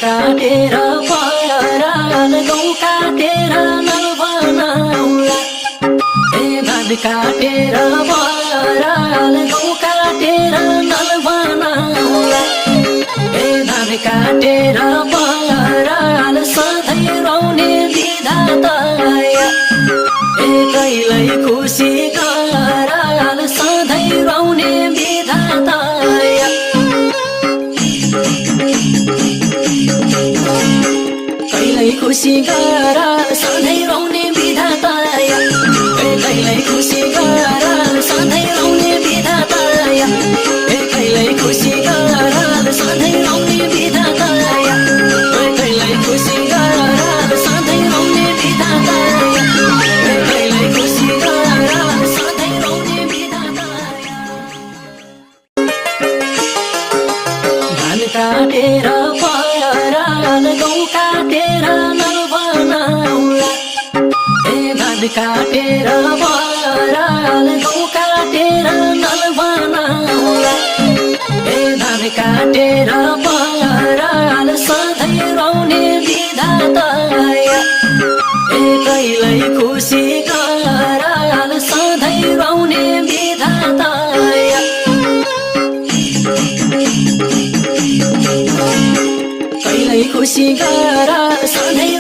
काटेर पराल गहुँ काटेर नलबनाउला धान काटेर पराल गहुँ काटेर नलबनाउला धान काटेर पराल सधैँ रौने विधाताया कहिल्यै खुसी गराल सधैँ रौने विधाताया कहिल्यै खुसी गराल सधैँ रौने विधाताया कहिल्यै खुसी गराल सधैँ रौने विधाताया कहिल्यै खुसी गराल सधैँ रौने विधाताया कहिल्यै खुसी गराल सधैँ रौने विधाताया कहिल्यै खुसी गराल सधैँ रौने विधाताया धान काटेर पराल गहुँ काटेर नलबनाउला धान काटेर पराल गहुँ काटेर नलबनाउला धान काटेर पराल सधैँ रौने विधाताया कहिल्यै खुसी गराल सधैँ रौने विधाताया कहिल्यै खुसी गराल सधैँ